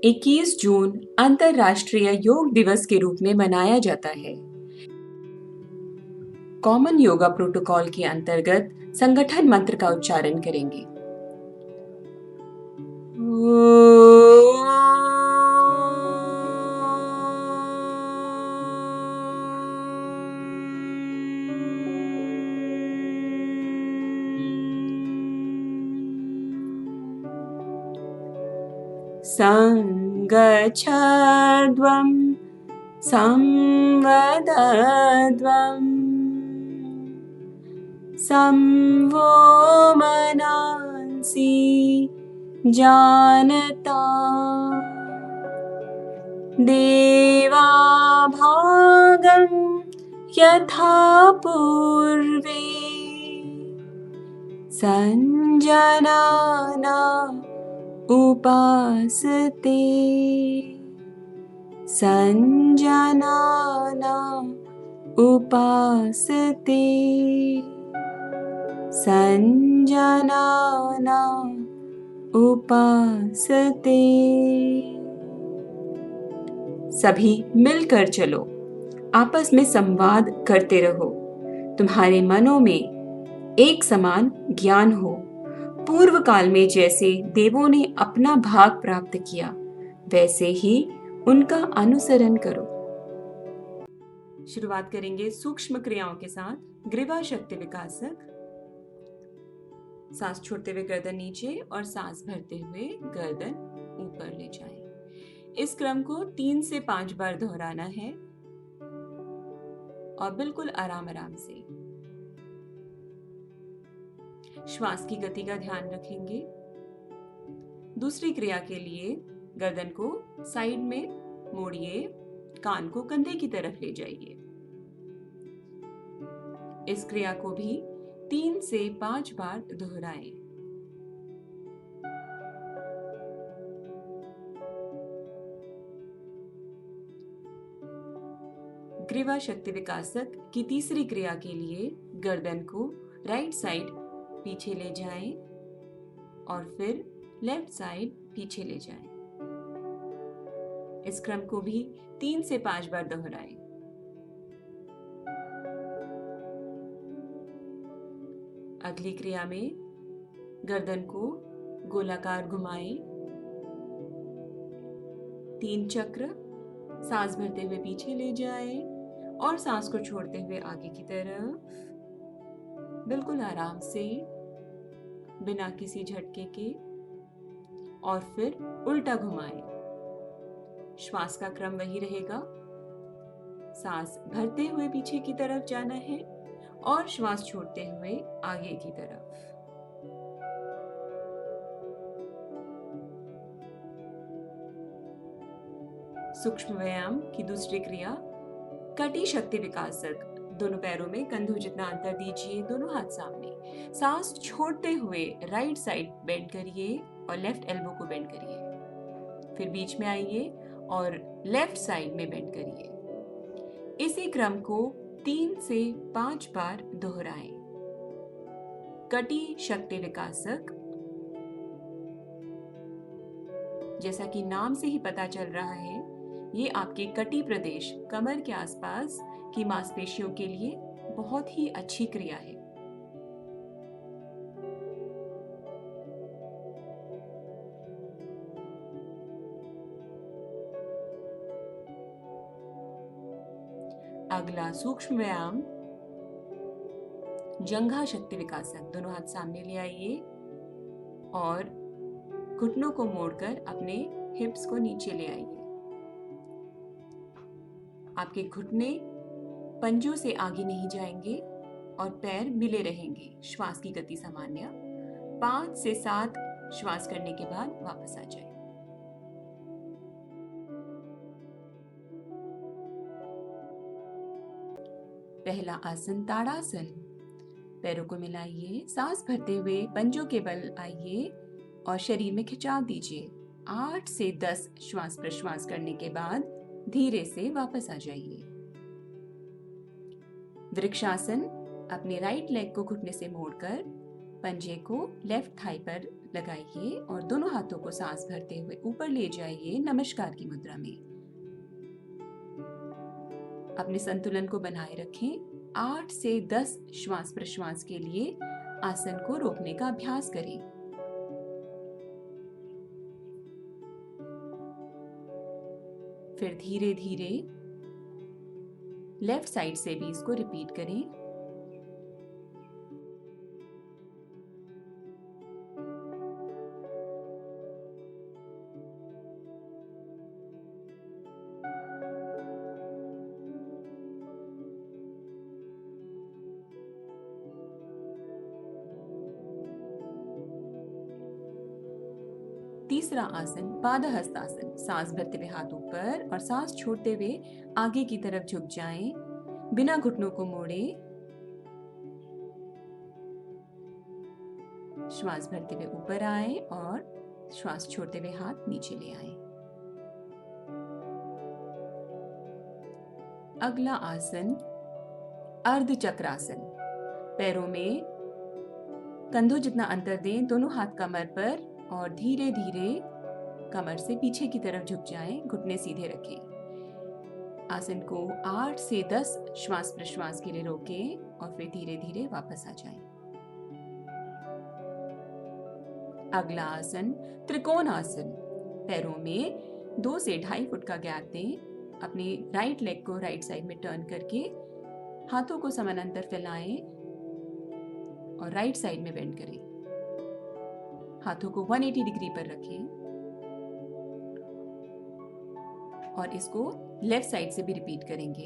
21 जून अंतर्राष्ट्रीय योग दिवस के रूप में मनाया जाता है। कॉमन योगा प्रोटोकॉल के अंतर्गत संगठन मंत्र का उच्चारण करेंगे। संगच्छध्वं संवदध्वं संवो मनांसि जानता देवाभागं यथा पूर्वे संजनाना उपासते संजनाना उपासते संजनाना उपासते। सभी मिलकर चलो, आपस में संवाद करते रहो, तुम्हारे मनों में एक समान ज्ञान हो। पूर्व काल में जैसे देवों ने अपना भाग प्राप्त किया, वैसे ही उनका अनुसरण करो। शुरुआत करेंगे सूक्ष्म क्रियाओं के साथ। ग्रीवा शक्ति विकासक। सांस छोड़ते हुए गर्दन नीचे और सांस भरते हुए गर्दन ऊपर ले जाएं। इस क्रम को 3 से 5 बार दोहराना है और बिल्कुल आराम आराम से। श्वास की गति का ध्यान रखेंगे। दूसरी क्रिया के लिए गर्दन को साइड में मोड़िए, कान को कंधे की तरफ ले जाइए। इस क्रिया को भी 3 से 5 बार दोहराएं। ग्रीवा शक्ति विकासक की तीसरी क्रिया के लिए गर्दन को राइट साइड पीछे ले जाएं और फिर लेफ्ट साइड पीछे ले जाएं। इस क्रम को भी 3 से 5 बार दोहराएं। अगली क्रिया में गर्दन को गोलाकार घुमाएं, 3 चक्र। सांस भरते हुए पीछे ले जाएं और सांस को छोड़ते हुए आगे की तरफ, बिल्कुल आराम से, बिना किसी झटके के। और फिर उल्टा घुमाएं। श्वास का क्रम वही रहेगा। सांस भरते हुए पीछे की तरफ जाना है और श्वास छोड़ते हुए आगे की तरफ। सूक्ष्म व्यायाम की दूसरी क्रिया कटी शक्ति विकासक। दोनों पैरों में कंधों जितना अंतर दीजिए, दोनों हाथ सामने। सांस छोड़ते हुए राइट साइड बेंड करिए और लेफ्ट एल्बो को बेंड करिए। फिर बीच में आइए और लेफ्ट साइड में बेंड करिए। इसी क्रम को 3 से 5 बार दोहराएं। कटी शक्ति विकासक। जैसा कि नाम से ही पता चल रहा है, ये आपके कटी प्रदेश, कमर के आसपास की मांसपेशियों के लिए बहुत ही अच्छी क्रिया है। अगला सूक्ष्म व्यायाम जंघा शक्ति विकासक। दोनों हाथ सामने ले आइए और घुटनों को मोड़कर अपने हिप्स को नीचे ले आइए। आपके घुटने पंजों से आगे नहीं जाएंगे और पैर मिले रहेंगे। श्वास की गति सामान्य। 5 से 7 श्वास करने के बाद वापस आ जाए। पहला आसन ताड़ासन। पैरों को मिलाइए, सांस भरते हुए पंजों के बल आइए और शरीर में खिंचाव दीजिए। 8 से 10 श्वास प्रश्वास करने के बाद धीरे से वापस आ जाइए। वृक्षासन। अपने राइट लेग को घुटने से मोड़कर पंजे को लेफ्ट थाई पर लगाइए और दोनों हाथों को सांस भरते हुए ऊपर ले जाइए नमस्कार की मुद्रा में। अपने संतुलन को बनाए रखें। 8 से 10 श्वास प्रश्वास के लिए आसन को रोकने का अभ्यास करें। फिर धीरे धीरे लेफ्ट साइड से भी इसको रिपीट करें। तीसरा आसन पादहस्तासन। सांस भरते हुए हाथ ऊपर और सांस छोड़ते हुए आगे की तरफ झुक जाएं, बिना घुटनों को मोड़े। श्वास भरते हुए ऊपर आए और श्वास छोड़ते हुए हाथ नीचे ले आए। अगला आसन अर्ध चक्रासन। पैरों में कंधों जितना अंतर दें दोनों हाथ कमर पर और धीरे धीरे कमर से पीछे की तरफ झुक जाएं, घुटने सीधे रखें। आसन को 8 से 10 श्वास प्रश्वास के लिए रोकें और फिर धीरे धीरे वापस आ जाएं। अगला आसन त्रिकोण आसन। पैरों में 2 से 2.5 फुट का गैप दें। अपने राइट लेग को राइट साइड में टर्न करके हाथों को समानांतर फैलाएं और राइट साइड में बेंड करें। हाथों को 180 डिग्री पर रखें और इसको लेफ्ट साइड से भी रिपीट करेंगे।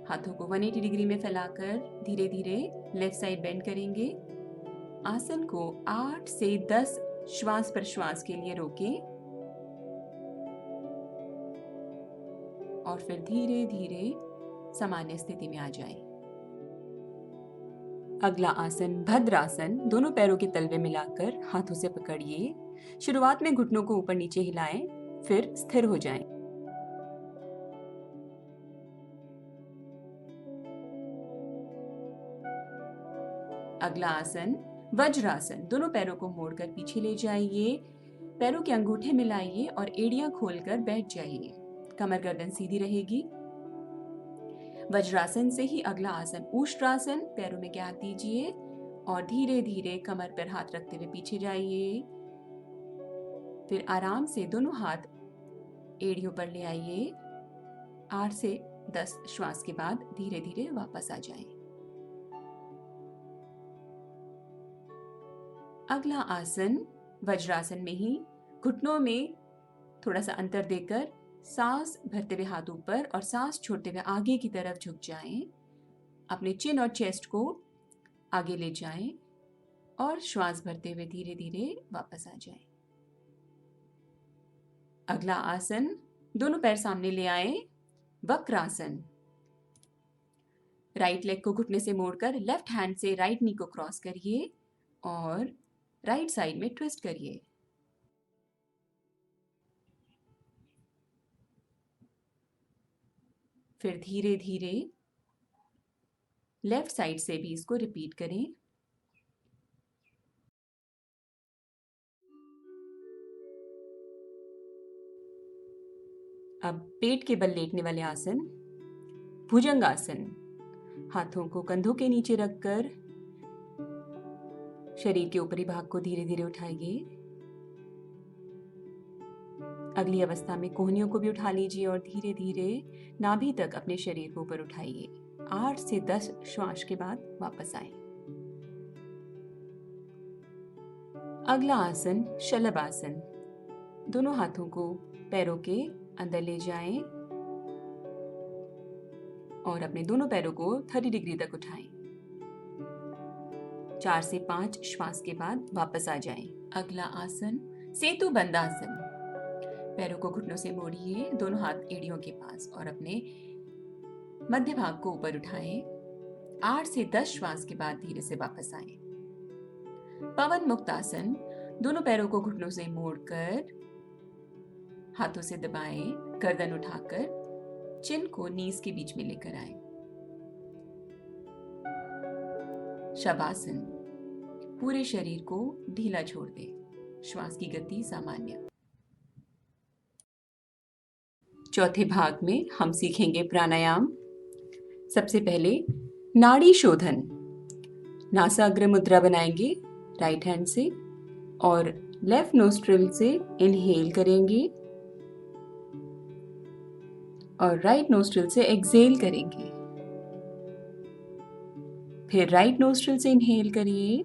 हाथों को 180 डिग्री में फैलाकर धीरे धीरे लेफ्ट साइड बेंड करेंगे। आसन को 8 से 10 श्वास प्रश्वास के लिए रोकें और फिर धीरे धीरे सामान्य स्थिति में आ जाएं। अगला आसन भद्रासन। दोनों पैरों के तलवे मिलाकर हाथों से पकड़िए। शुरुआत में घुटनों को ऊपर नीचे हिलाएं, फिर स्थिर हो जाएं। अगला आसन वज्रासन। दोनों पैरों को मोड़कर पीछे ले जाइए, पैरों के अंगूठे मिलाइए और एड़ियां खोलकर बैठ जाइए। कमर गर्दन सीधी रहेगी। वज्रासन से ही अगला आसन उष्ट्रासन। पैरों में गैप दीजिए और धीरे धीरे कमर पर हाथ रखते हुए पीछे जाइए। फिर आराम से दोनों हाथ एड़ियों पर ले आइए। 8 से 10 श्वास के बाद धीरे धीरे वापस आ जाएं। अगला आसन वज्रासन में ही घुटनों में थोड़ा सा अंतर देकर सांस भरते हुए हाथ ऊपर और सांस छोड़ते हुए आगे की तरफ झुक जाएं। अपने चिन और चेस्ट को आगे ले जाएं और श्वास भरते हुए धीरे धीरे वापस आ जाएं। अगला आसन दोनों पैर सामने ले आए, वक्रासन। राइट लेग को घुटने से मोड़कर लेफ्ट हैंड से राइट नी को क्रॉस करिए और राइट साइड में ट्विस्ट करिए। फिर धीरे धीरे लेफ्ट साइड से भी इसको रिपीट करें। अब पेट के बल लेटने वाले आसन भुजंगासन। हाथों को कंधों के नीचे रखकर शरीर के ऊपरी भाग को धीरे धीरे उठाइए। अगली अवस्था में कोहनियों को भी उठा लीजिए और धीरे धीरे नाभि तक अपने शरीर को ऊपर उठाइए। 8 से 10 श्वास के बाद वापस आए। अगला आसन शलभासन। दोनों हाथों को पैरों के अंदर ले जाएं और अपने दोनों पैरों को 30 डिग्री तक उठाएं। 4 से 5 श्वास के बाद वापस आ जाएं। अगला आसन सेतु बंधासन। पैरों को घुटनों से मोड़िए, दोनों हाथ एड़ियों के पास और अपने मध्य भाग को ऊपर उठाएं। 8 से 10 श्वास के बाद धीरे से वापस आएं। पवन मुक्त आसन। दोनों पैरों को घुटनों से मोड़कर हाथों से दबाएं, गर्दन उठाकर चिन को नीज के बीच में लेकर आएं। शवासन। पूरे शरीर को ढीला छोड़ दें। श्वास की गति सामान्य। चौथे भाग में हम सीखेंगे प्राणायाम। सबसे पहले नाड़ी शोधन। नासाग्र मुद्रा बनाएंगे राइट हैंड से और लेफ्ट नोस्ट्रिल से इनहेल करेंगे और राइट नोस्ट्रिल से एक्सहेल करेंगे। फिर राइट नोस्ट्रिल से इनहेल करिए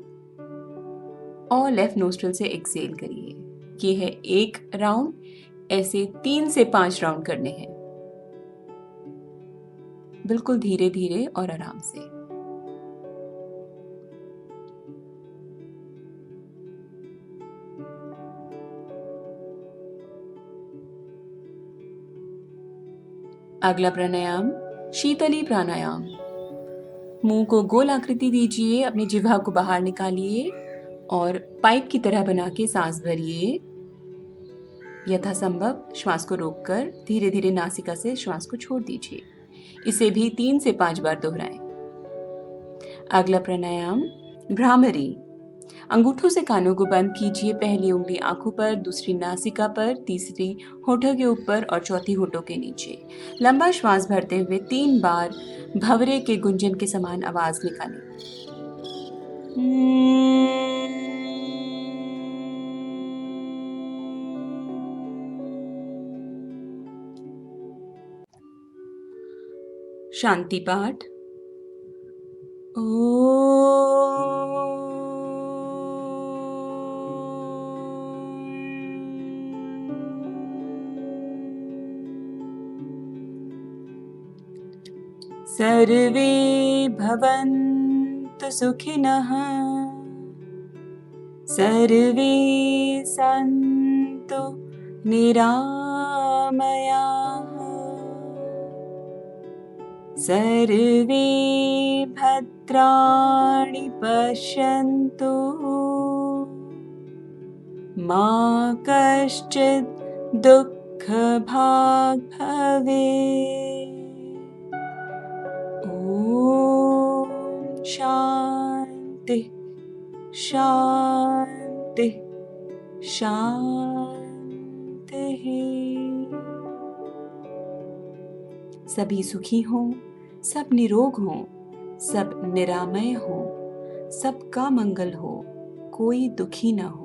और लेफ्ट नोस्ट्रिल से एक्सहेल करिए। ये है एक राउंड। ऐसे 3 से 5 राउंड करने हैं, बिल्कुल धीरे धीरे और आराम से। अगला प्राणायाम शीतली प्राणायाम। मुंह को गोल आकृति दीजिए, अपनी जिह्वा को बाहर निकालिए और पाइप की तरह बना के सांस भरिए। यथासंभव श्वास को रोककर धीरे धीरे नासिका से श्वास को छोड़ दीजिए। इसे भी 3 से 5 बार दोहराएं। अगला प्राणायाम भ्रामरी। अंगूठों से कानों को बंद कीजिए। पहली उंगली आंखों पर, दूसरी नासिका पर, तीसरी होठों के ऊपर और चौथी होठों के नीचे। लंबा श्वास भरते हुए 3 बार भंवरे के गुंजन के समान आवाज निकालें। शांति पाठ। सर्वे भवन्तु सुखिनः, सर्वे सन्तु निरामयाः, सर्वे भद्राणि पश्यन्तु, मा कश्चित् दुःखभाग् भवेत्। ॐ शान्ति शान्ति शान्तिः। सभी सुखी हों, सब निरोग हों, सब निरामय हों, सबका मंगल हो, कोई दुखी न हो।